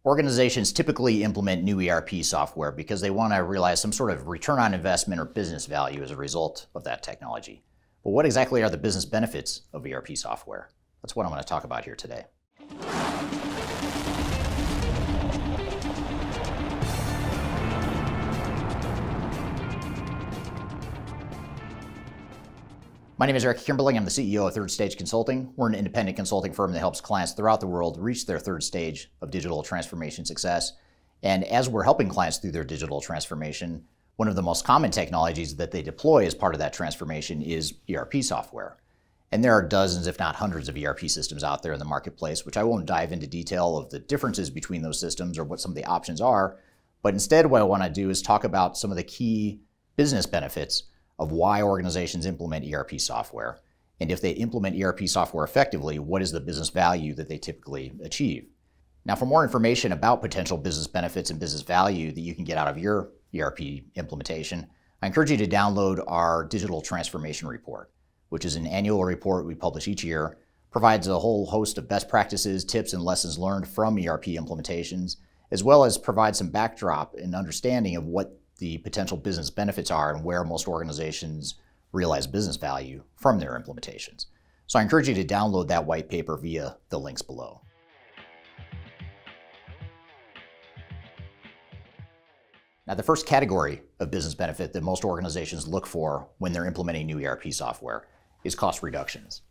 Organizations typically implement new ERP software because they want to realize some sort of return on investment or business value as a result of that technology. But what exactly are the business benefits of ERP software? That's what I'm going to talk about here today. My name is Eric Kimberling. I'm the CEO of Third Stage Consulting. We're an independent consulting firm that helps clients throughout the world reach their third stage of digital transformation success. And as we're helping clients through their digital transformation, one of the most common technologies that they deploy as part of that transformation is ERP software. And there are dozens, if not hundreds, of ERP systems out there in the marketplace, which I won't dive into detail of the differences between those systems or what some of the options are. But instead, what I want to do is talk about some of the key business benefits of why organizations implement ERP software. And if they implement ERP software effectively, what is the business value that they typically achieve? Now, for more information about potential business benefits and business value that you can get out of your ERP implementation, I encourage you to download our Digital Transformation Report, which is an annual report we publish each year, provides a whole host of best practices, tips, and lessons learned from ERP implementations, as well as provides some backdrop and understanding of what the potential business benefits are and where most organizations realize business value from their implementations. So I encourage you to download that white paper via the links below. Now, the first category of business benefit that most organizations look for when they're implementing new ERP software is cost reductions.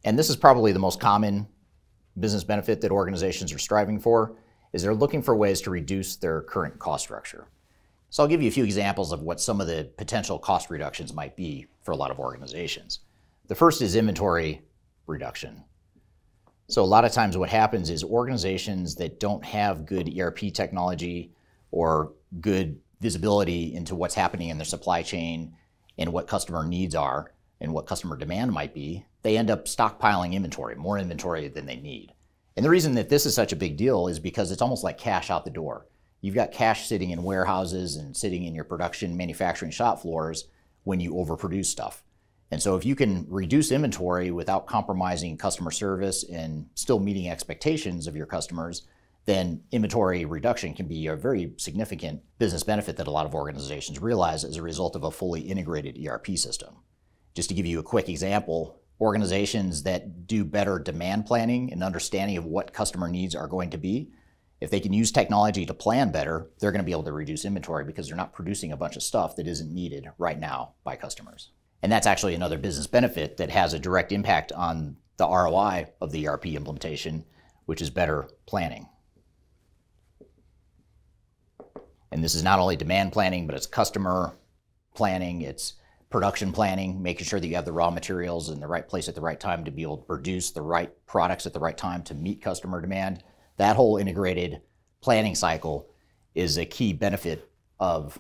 And this is probably the most common business benefit that organizations are striving for, is they're looking for ways to reduce their current cost structure. So I'll give you a few examples of what some of the potential cost reductions might be for a lot of organizations. The first is inventory reduction. So a lot of times what happens is organizations that don't have good ERP technology or good visibility into what's happening in their supply chain and what customer needs are and what customer demand might be, they end up stockpiling inventory, more inventory than they need. And the reason that this is such a big deal is because it's almost like cash out the door. You've got cash sitting in warehouses and sitting in your production manufacturing shop floors when you overproduce stuff. And so if you can reduce inventory without compromising customer service and still meeting expectations of your customers, then inventory reduction can be a very significant business benefit that a lot of organizations realize as a result of a fully integrated ERP system. Just to give you a quick example, organizations that do better demand planning and understanding of what customer needs are going to be, if they can use technology to plan better, they're going to be able to reduce inventory because they're not producing a bunch of stuff that isn't needed right now by customers. And that's actually another business benefit that has a direct impact on the ROI of the ERP implementation, which is better planning. And this is not only demand planning, but it's customer planning, it's production planning, making sure that you have the raw materials in the right place at the right time to be able to produce the right products at the right time to meet customer demand. That whole integrated planning cycle is a key benefit of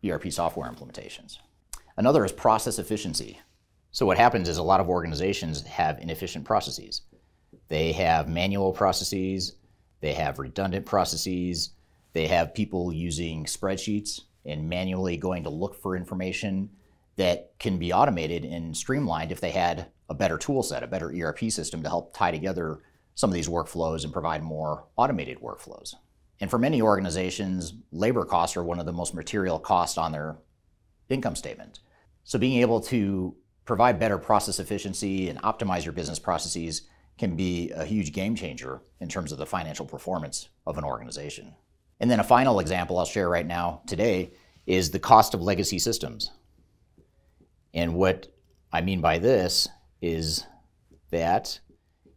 ERP software implementations. Another is process efficiency. So what happens is a lot of organizations have inefficient processes. They have manual processes, they have redundant processes, they have people using spreadsheets and manually going to look for information that can be automated and streamlined if they had a better tool set, a better ERP system to help tie together some of these workflows and provide more automated workflows. And for many organizations, labor costs are one of the most material costs on their income statement. So being able to provide better process efficiency and optimize your business processes can be a huge game changer in terms of the financial performance of an organization. And then a final example I'll share right now today is the cost of legacy systems. And what I mean by this is that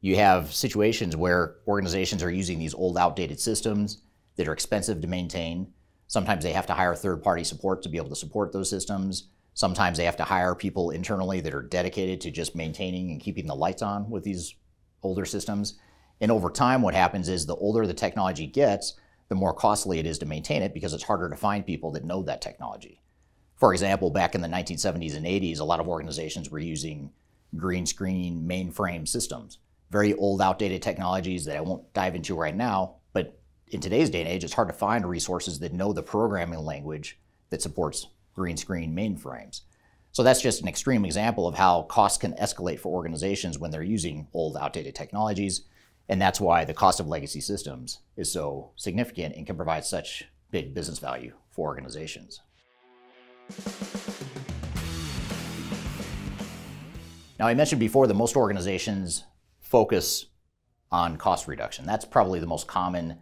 you have situations where organizations are using these old, outdated systems that are expensive to maintain. Sometimes they have to hire third-party support to be able to support those systems. Sometimes they have to hire people internally that are dedicated to just maintaining and keeping the lights on with these older systems. And over time, what happens is the older the technology gets, the more costly it is to maintain it because it's harder to find people that know that technology. For example, back in the 1970s and 80s, a lot of organizations were using green screen mainframe systems. Very old, outdated technologies that I won't dive into right now, but in today's day and age, it's hard to find resources that know the programming language that supports green screen mainframes. So that's just an extreme example of how costs can escalate for organizations when they're using old, outdated technologies. And that's why the cost of legacy systems is so significant and can provide such big business value for organizations. Now, I mentioned before that most organizations focus on cost reduction. That's probably the most common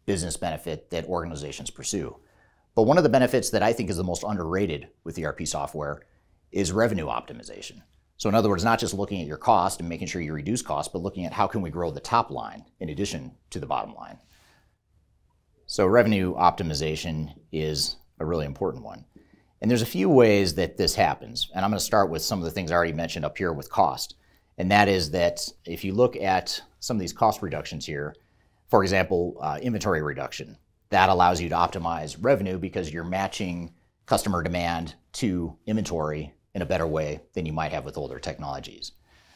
business benefit that organizations pursue. But one of the benefits that I think is the most underrated with ERP software is revenue optimization. So in other words, not just looking at your cost and making sure you reduce costs, but looking at how can we grow the top line in addition to the bottom line. So revenue optimization is a really important one. And there's a few ways that this happens. And I'm going to start with some of the things I already mentioned up here with cost. And that is that if you look at some of these cost reductions here, for example, inventory reduction, that allows you to optimize revenue because you're matching customer demand to inventory in a better way than you might have with older technologies.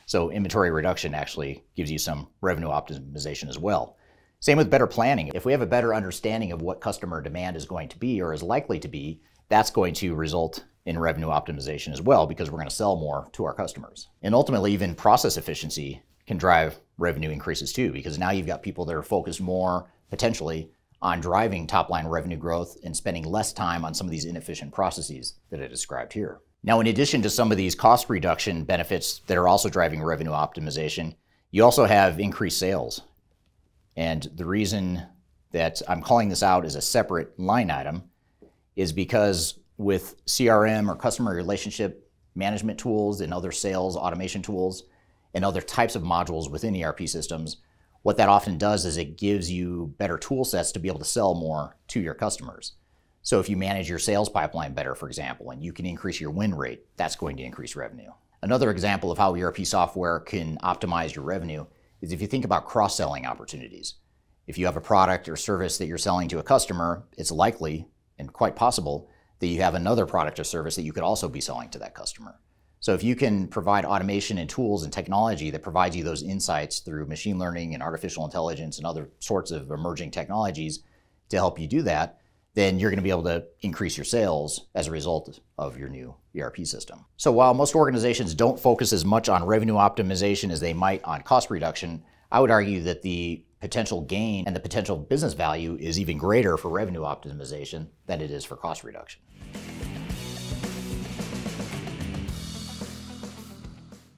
So inventory reduction actually gives you some revenue optimization as well. Same with better planning. If we have a better understanding of what customer demand is going to be or is likely to be, that's going to result in revenue optimization as well because we're going to sell more to our customers. And ultimately, even process efficiency can drive revenue increases too, because now you've got people that are focused more potentially on driving top-line revenue growth and spending less time on some of these inefficient processes that I described here. Now, in addition to some of these cost reduction benefits that are also driving revenue optimization, you also have increased sales. And the reason that I'm calling this out as a separate line item is because with CRM or customer relationship management tools and other sales automation tools and other types of modules within ERP systems, what that often does is it gives you better tool sets to be able to sell more to your customers. So if you manage your sales pipeline better, for example, and you can increase your win rate, that's going to increase revenue. Another example of how ERP software can optimize your revenue is if you think about cross-selling opportunities. If you have a product or service that you're selling to a customer, it's likely and quite possible that you have another product or service that you could also be selling to that customer. So if you can provide automation and tools and technology that provides you those insights through machine learning and artificial intelligence and other sorts of emerging technologies to help you do that, then you're going to be able to increase your sales as a result of your new ERP system. So while most organizations don't focus as much on revenue optimization as they might on cost reduction, I would argue that the potential gain and the potential business value is even greater for revenue optimization than it is for cost reduction.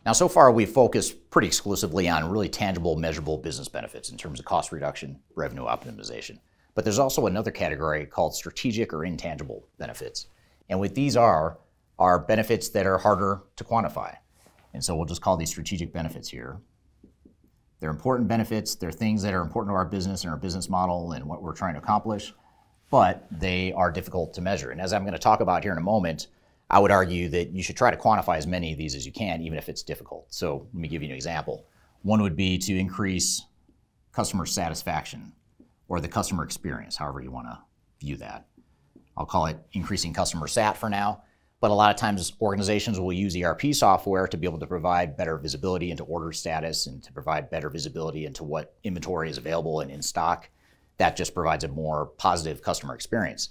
Now, so far we've focused pretty exclusively on really tangible, measurable business benefits in terms of cost reduction, revenue optimization. But there's also another category called strategic or intangible benefits. And what these are benefits that are harder to quantify. And so we'll just call these strategic benefits here. They're important benefits. They're things that are important to our business and our business model and what we're trying to accomplish, but they are difficult to measure. And as I'm going to talk about here in a moment, I would argue that you should try to quantify as many of these as you can, even if it's difficult. So let me give you an example. One would be to increase customer satisfaction or the customer experience, however you want to view that. I'll call it increasing customer sat for now. But a lot of times organizations will use ERP software to be able to provide better visibility into order status and to provide better visibility into what inventory is available and in stock. That just provides a more positive customer experience.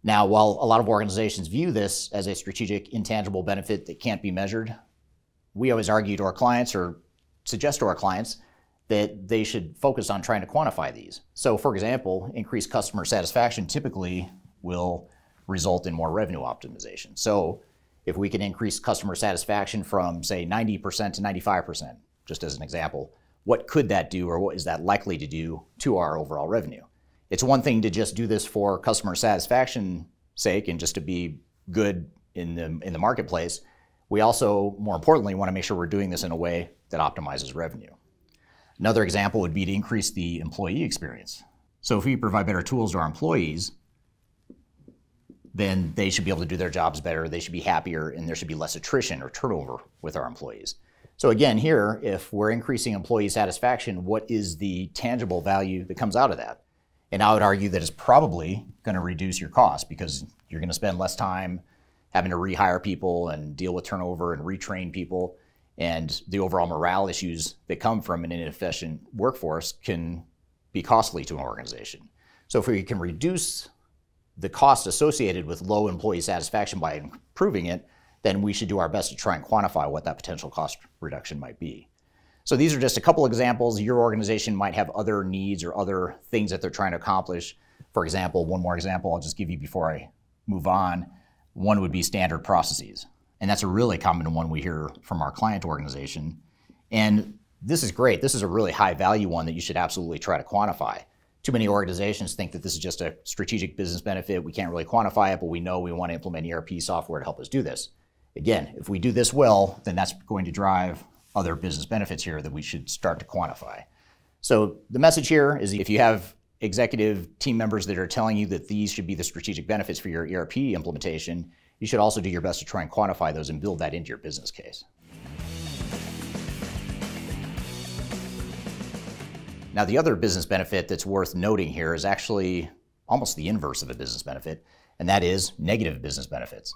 Now, while a lot of organizations view this as a strategic intangible benefit that can't be measured, we always argue to our clients or suggest to our clients that they should focus on trying to quantify these. So for example, increased customer satisfaction typically will result in more revenue optimization. So if we can increase customer satisfaction from, say, 90% to 95%, just as an example, what could that do or what is that likely to do to our overall revenue? It's one thing to just do this for customer satisfaction sake and just to be good in the marketplace. We also, more importantly, want to make sure we're doing this in a way that optimizes revenue. Another example would be to increase the employee experience. So if we provide better tools to our employees, then they should be able to do their jobs better, they should be happier, and there should be less attrition or turnover with our employees. So again, here, if we're increasing employee satisfaction, what is the tangible value that comes out of that? And I would argue that it's probably going to reduce your cost because you're going to spend less time having to rehire people and deal with turnover and retrain people. And the overall morale issues that come from an inefficient workforce can be costly to an organization. So if we can reduce the cost associated with low employee satisfaction by improving it, then we should do our best to try and quantify what that potential cost reduction might be. So these are just a couple examples. Your organization might have other needs or other things that they're trying to accomplish. For example, one more example I'll just give you before I move on. One would be standard processes. And that's a really common one we hear from our client organization. And this is great. This is a really high value one that you should absolutely try to quantify. Too many organizations think that this is just a strategic business benefit. We can't really quantify it, but we know we want to implement ERP software to help us do this. Again, if we do this well, then that's going to drive other business benefits here that we should start to quantify. So the message here is if you have executive team members that are telling you that these should be the strategic benefits for your ERP implementation, you should also do your best to try and quantify those and build that into your business case. Now, the other business benefit that's worth noting here is actually almost the inverse of a business benefit, and that is negative business benefits.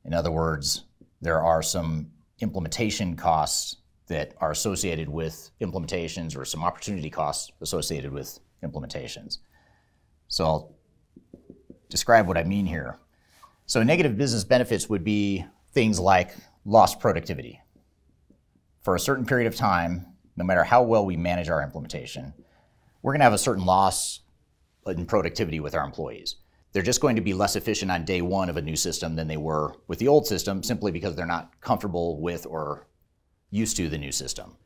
In other words, there are some implementation costs that are associated with implementations or some opportunity costs associated with implementations. So I'll describe what I mean here. So negative business benefits would be things like lost productivity. For a certain period of time, no matter how well we manage our implementation, we're going to have a certain loss in productivity with our employees. They're just going to be less efficient on day one of a new system than they were with the old system, simply because they're not comfortable with or used to the new system.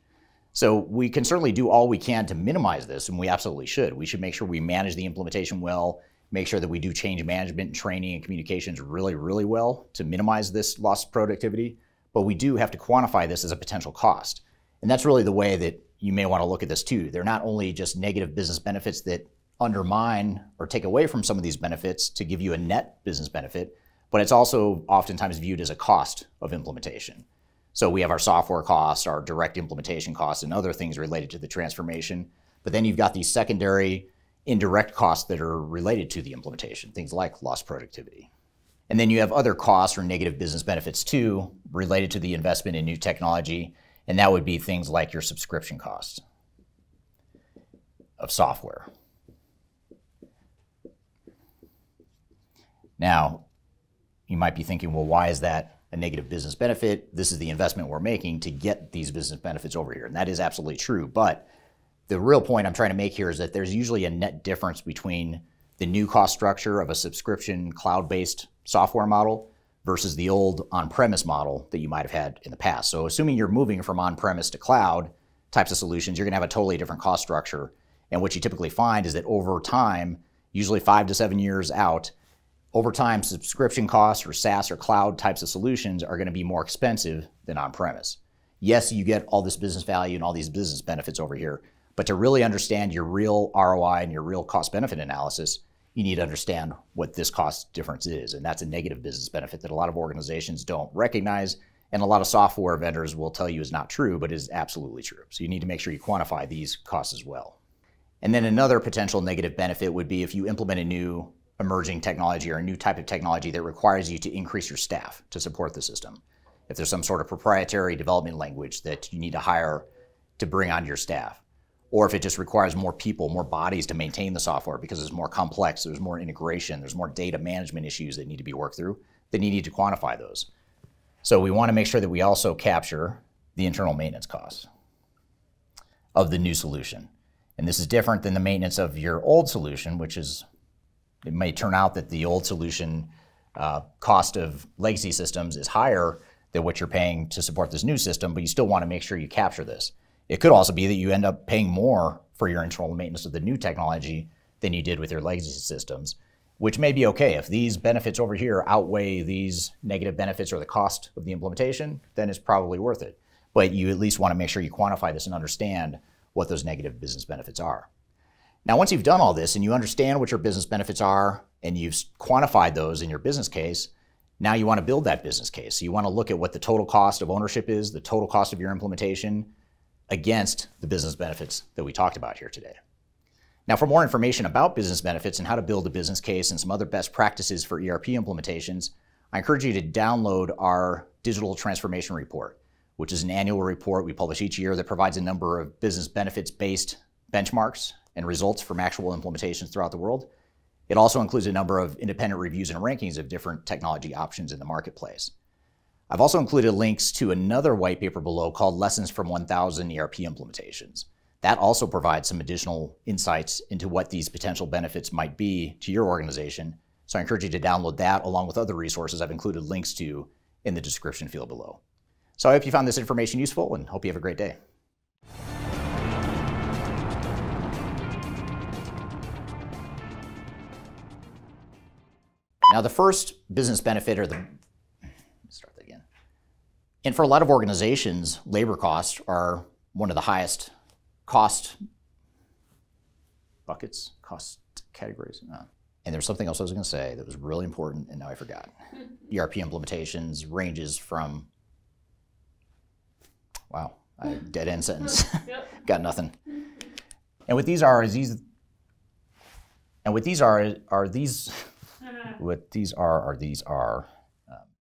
So we can certainly do all we can to minimize this, and we absolutely should. We should make sure we manage the implementation well, make sure that we do change management and training and communications really, really well to minimize this lost productivity. But we do have to quantify this as a potential cost. And that's really the way that you may want to look at this too. They're not only just negative business benefits that undermine or take away from some of these benefits to give you a net business benefit, but it's also oftentimes viewed as a cost of implementation. So we have our software costs, our direct implementation costs, and other things related to the transformation. But then you've got these secondary indirect costs that are related to the implementation, things like lost productivity. And then you have other costs or negative business benefits too, related to the investment in new technology, and that would be things like your subscription costs of software. Now, you might be thinking, well, why is that a negative business benefit? This is the investment we're making to get these business benefits over here. And that is absolutely true. But the real point I'm trying to make here is that there's usually a net difference between the new cost structure of a subscription cloud-based software model versus the old on-premise model that you might have had in the past. So assuming you're moving from on-premise to cloud types of solutions, you're going to have a totally different cost structure. And what you typically find is that over time, usually 5 to 7 years out, over time, subscription costs or SaaS or cloud types of solutions are going to be more expensive than on-premise. Yes, you get all this business value and all these business benefits over here, but to really understand your real ROI and your real cost-benefit analysis, you need to understand what this cost difference is, and that's a negative business benefit that a lot of organizations don't recognize, and a lot of software vendors will tell you is not true, but is absolutely true. So you need to make sure you quantify these costs as well. And then another potential negative benefit would be if you implement a new emerging technology or a new type of technology that requires you to increase your staff to support the system. If there's some sort of proprietary development language that you need to hire to bring on your staff, or if it just requires more people, more bodies to maintain the software because it's more complex, there's more integration, there's more data management issues that need to be worked through, then you need to quantify those. So we want to make sure that we also capture the internal maintenance costs of the new solution. And this is different than the maintenance of your old solution, which is, it may turn out that the old solution cost of legacy systems is higher than what you're paying to support this new system, but you still want to make sure you capture this. It could also be that you end up paying more for your internal maintenance of the new technology than you did with your legacy systems, which may be okay. If these benefits over here outweigh these negative benefits or the cost of the implementation, then it's probably worth it. But you at least want to make sure you quantify this and understand what those negative business benefits are. Now, once you've done all this and you understand what your business benefits are and you've quantified those in your business case, now you want to build that business case. So you want to look at what the total cost of ownership is, the total cost of your implementation against the business benefits that we talked about here today. Now, for more information about business benefits and how to build a business case and some other best practices for ERP implementations, I encourage you to download our digital transformation report, which is an annual report we publish each year that provides a number of business benefits-based benchmarks and results from actual implementations throughout the world. It also includes a number of independent reviews and rankings of different technology options in the marketplace. I've also included links to another white paper below called Lessons from 1,000 ERP Implementations. That also provides some additional insights into what these potential benefits might be to your organization. So I encourage you to download that along with other resources I've included links to in the description field below. So I hope you found this information useful and hope you have a great day. Now the first business benefit, start that again. And for a lot of organizations, labor costs are one of the highest cost buckets, cost categories. And there's something else I was going to say that was really important, and now I forgot. ERP implementations ranges from, wow, dead end sentence. Got nothing. And what these are